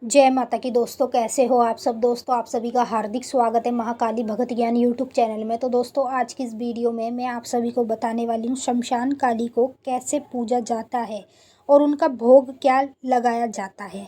जय माता की दोस्तों, कैसे हो आप सब। दोस्तों आप सभी का हार्दिक स्वागत है महाकाली भगत ज्ञान यूट्यूब चैनल में। तो दोस्तों आज की इस वीडियो में मैं आप सभी को बताने वाली हूँ शमशान काली को कैसे पूजा जाता है और उनका भोग क्या लगाया जाता है।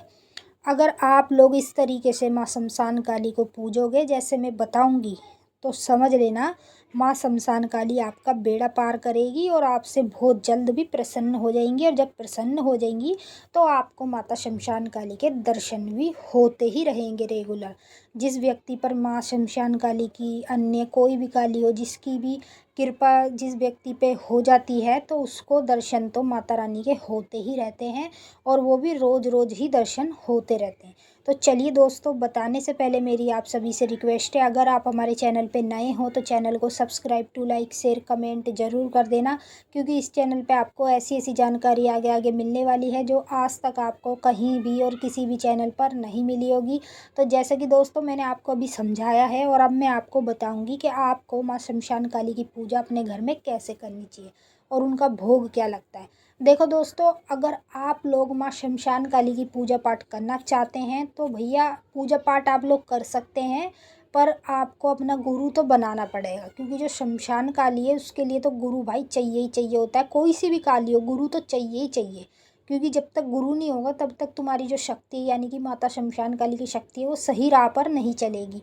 अगर आप लोग इस तरीके से माँ शमशान काली को पूजोगे जैसे मैं बताऊंगी तो समझ लेना माँ शमशान काली आपका बेड़ा पार करेगी और आपसे बहुत जल्द भी प्रसन्न हो जाएंगी। और जब प्रसन्न हो जाएंगी तो आपको माता शमशान काली के दर्शन भी होते ही रहेंगे रेगुलर। जिस व्यक्ति पर माँ शमशान काली की अन्य कोई भी काली हो, जिसकी भी कृपा जिस व्यक्ति पे हो जाती है तो उसको दर्शन तो माता रानी के होते ही रहते हैं और वो भी रोज़ रोज़ ही दर्शन होते रहते हैं। तो चलिए दोस्तों, बताने से पहले मेरी आप सभी से रिक्वेस्ट है, अगर आप हमारे चैनल पे नए हो तो चैनल को subscribe to like share comment ज़रूर कर देना, क्योंकि इस चैनल पे आपको ऐसी ऐसी जानकारी आगे आगे मिलने वाली है जो आज तक आपको कहीं भी और किसी भी चैनल पर नहीं मिली होगी। तो जैसे कि दोस्तों मैंने आपको अभी समझाया है और अब मैं आपको बताऊँगी कि आपको माँ शमशान काली की पूजा अपने घर में कैसे करनी चाहिए और उनका भोग क्या लगता है। देखो दोस्तों, अगर आप लोग माँ शमशान काली की पूजा पाठ करना चाहते हैं तो भैया पूजा पाठ आप लोग कर सकते हैं, पर आपको अपना गुरु तो बनाना पड़ेगा, क्योंकि जो शमशान काली है उसके लिए तो गुरु भाई चाहिए ही चाहिए होता है। कोई सी भी काली हो, गुरु तो चाहिए ही चाहिए, क्योंकि जब तक गुरु नहीं होगा तब तक तुम्हारी जो शक्ति है यानी कि माता शमशान काली की शक्ति है वो सही राह पर नहीं चलेगी।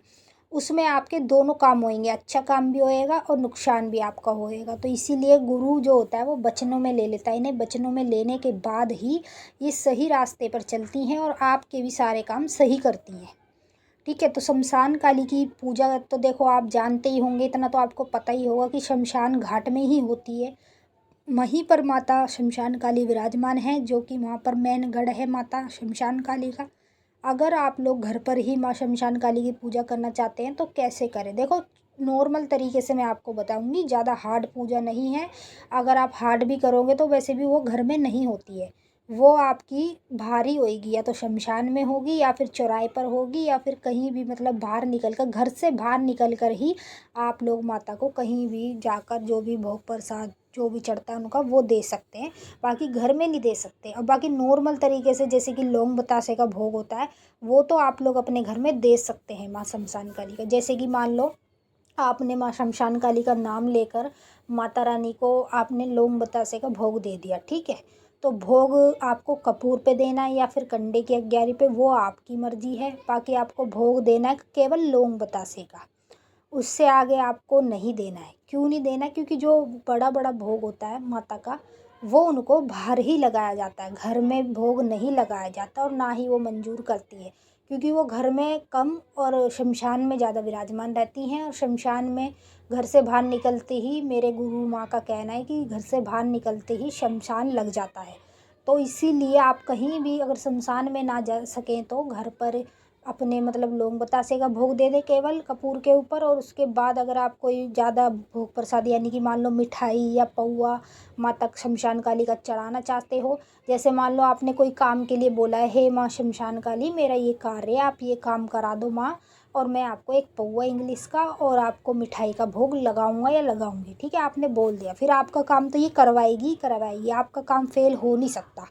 उसमें आपके दोनों काम होएंगे, अच्छा काम भी होएगा और नुकसान भी आपका होएगा। तो इसीलिए गुरु जो होता है वो वचनों में ले लेता है, इन्हें वचनों में लेने के बाद ही ये सही रास्ते पर चलती हैं और आपके भी सारे काम सही करती हैं। ठीक है, तो शमशान काली की पूजा तो देखो आप जानते ही होंगे, इतना तो आपको पता ही होगा कि शमशान घाट में ही होती है। वहीं पर माता शमशान काली विराजमान है, जो कि वहाँ पर मेन गढ़ है माता शमशान काली का। अगर आप लोग घर पर ही माँ शमशान काली की पूजा करना चाहते हैं तो कैसे करें, देखो नॉर्मल तरीके से मैं आपको बताऊंगी, ज़्यादा हार्ड पूजा नहीं है। अगर आप हार्ड भी करोगे तो वैसे भी वो घर में नहीं होती है, वो आपकी भारी होएगी, या तो शमशान में होगी या फिर चौराहे पर होगी या फिर कहीं भी, मतलब बाहर निकल कर, घर से बाहर निकल कर ही आप लोग माता को कहीं भी जाकर जो भी भोग प्रसाद जो भी चढ़ता है उनका वो दे सकते हैं। बाकी घर में नहीं दे सकते। और बाकी नॉर्मल तरीके से जैसे कि लौंग बतासे का भोग होता है वो तो आप लोग अपने घर में दे सकते हैं माँ शमशान काली का। जैसे कि मान लो आपने माँ शमशान काली का नाम लेकर माता रानी को आपने लौंग बतासे का भोग दे दिया, ठीक है। तो भोग आपको कपूर पे देना है या फिर कंडे की अग्यारी पे, वो आपकी मर्जी है। बाकी आपको भोग देना है केवल लौंग बतासे का, उससे आगे आपको नहीं देना है। क्यों नहीं देना है? क्योंकि जो बड़ा बड़ा भोग होता है माता का वो उनको बाहर ही लगाया जाता है, घर में भोग नहीं लगाया जाता और ना ही वो मंजूर करती है, क्योंकि वो घर में कम और शमशान में ज़्यादा विराजमान रहती हैं। और शमशान में घर से बाहर निकलते ही, मेरे गुरु माँ का कहना है कि घर से बाहर निकलते ही शमशान लग जाता है। तो इसीलिए आप कहीं भी अगर शमशान में ना जा सकें तो घर पर अपने मतलब लौंग बतासे का भोग दे दें केवल कपूर के ऊपर। और उसके बाद अगर आप कोई ज़्यादा भोग प्रसाद यानी कि मान लो मिठाई या पौआ माता शमशान काली का चढ़ाना चाहते हो, जैसे मान लो आपने कोई काम के लिए बोला है, हे माँ शमशान काली मेरा ये कार्य है, आप ये काम करा दो माँ, और मैं आपको एक पौआ इंग्लिश का और आपको मिठाई का भोग लगाऊंगा या लगाऊंगी, ठीक है, आपने बोल दिया, फिर आपका काम तो ये करवाएगी ही करवाएगी, आपका काम फेल हो नहीं सकता।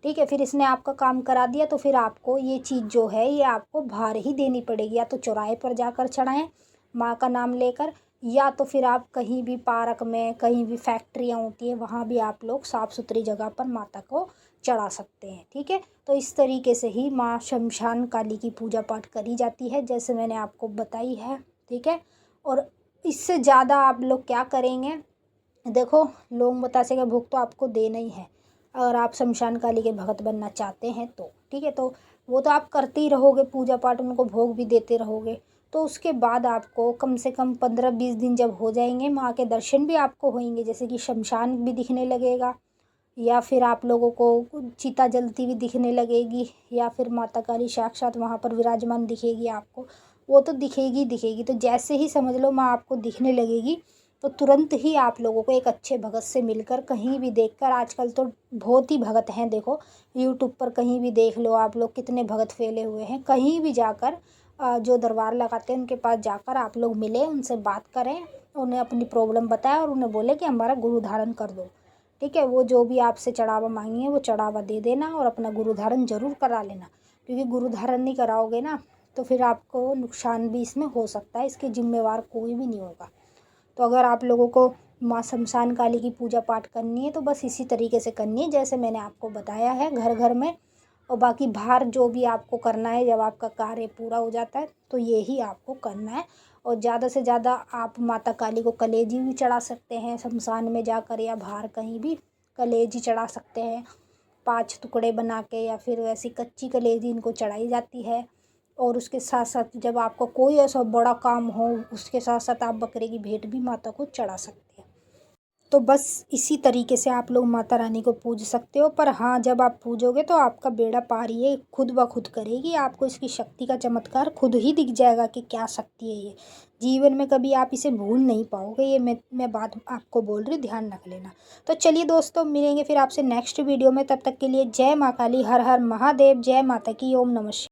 ठीक है, फिर इसने आपका काम करा दिया तो फिर आपको ये चीज़ जो है ये आपको बाहर ही देनी पड़ेगी, या तो चौराहे पर जाकर चढ़ाएं माँ का नाम लेकर, या तो फिर आप कहीं भी पार्क में, कहीं भी फैक्ट्रियाँ होती है वहाँ भी आप लोग साफ़ सुथरी जगह पर माता को चढ़ा सकते हैं। ठीक है, तो इस तरीके से ही माँ शमशान काली की पूजा पाठ करी जाती है जैसे मैंने आपको बताई है। ठीक है, और इससे ज़्यादा आप लोग क्या करेंगे, देखो लौंग बतासे का भोग तो आपको देना ही है अगर आप शमशान काली के भगत बनना चाहते हैं तो। ठीक है, तो वो तो आप करते ही रहोगे पूजा पाठ, उनको भोग भी देते रहोगे। तो उसके बाद आपको कम से कम 15-20 दिन जब हो जाएंगे, माँ के दर्शन भी आपको होंगे, जैसे कि शमशान भी दिखने लगेगा, या फिर आप लोगों को चिता जलती हुई दिखने लगेगी, या फिर माता काली साक्षात वहाँ पर विराजमान दिखेगी आपको, वो तो दिखेगी दिखेगी। तो जैसे ही समझ लो माँ आपको दिखने लगेगी तो तुरंत ही आप लोगों को एक अच्छे भगत से मिलकर, कहीं भी देखकर, आजकल तो बहुत ही भगत हैं, देखो यूट्यूब पर कहीं भी देख लो आप लोग कितने भगत फैले हुए हैं, कहीं भी जाकर जो दरबार लगाते हैं उनके पास जाकर आप लोग मिले, उनसे बात करें, उन्हें अपनी प्रॉब्लम बताएं और उन्हें बोले कि हमारा गुरु धारण कर दो। ठीक है, वो जो भी आपसे चढ़ावा मांगी है वो चढ़ावा दे देना और अपना गुरु धारण जरूर करा लेना, क्योंकि गुरु धारण नहीं कराओगे ना तो फिर आपको नुकसान भी इसमें हो सकता है, इसके जिम्मेवार कोई भी नहीं होगा। तो अगर आप लोगों को माँ शमशान काली की पूजा पाठ करनी है तो बस इसी तरीके से करनी है जैसे मैंने आपको बताया है घर घर में। और बाकी बाहर जो भी आपको करना है जब आपका कार्य पूरा हो जाता है तो यही आपको करना है। और ज़्यादा से ज़्यादा आप माता काली को कलेजी भी चढ़ा सकते हैं शमशान में जाकर, या बाहर कहीं भी कलेजी चढ़ा सकते हैं 5 टुकड़े बना के, या फिर वैसी कच्ची कलेजी इनको चढ़ाई जाती है। और उसके साथ साथ जब आपको कोई ऐसा बड़ा काम हो उसके साथ साथ आप बकरे की भेंट भी माता को चढ़ा सकते हैं। तो बस इसी तरीके से आप लोग माता रानी को पूज सकते हो। पर हाँ, जब आप पूजोगे तो आपका बेड़ा पार ये खुद ब खुद करेगी, आपको इसकी शक्ति का चमत्कार खुद ही दिख जाएगा कि क्या शक्ति है ये। जीवन में कभी आप इसे भूल नहीं पाओगे, ये मैं बात आपको बोल रही हूँ, ध्यान रख लेना। तो चलिए दोस्तों, मिलेंगे फिर आपसे नेक्स्ट वीडियो में, तब तक के लिए जय माँ काली, हर हर महादेव, जय माता की, ओम नमः शिवाय।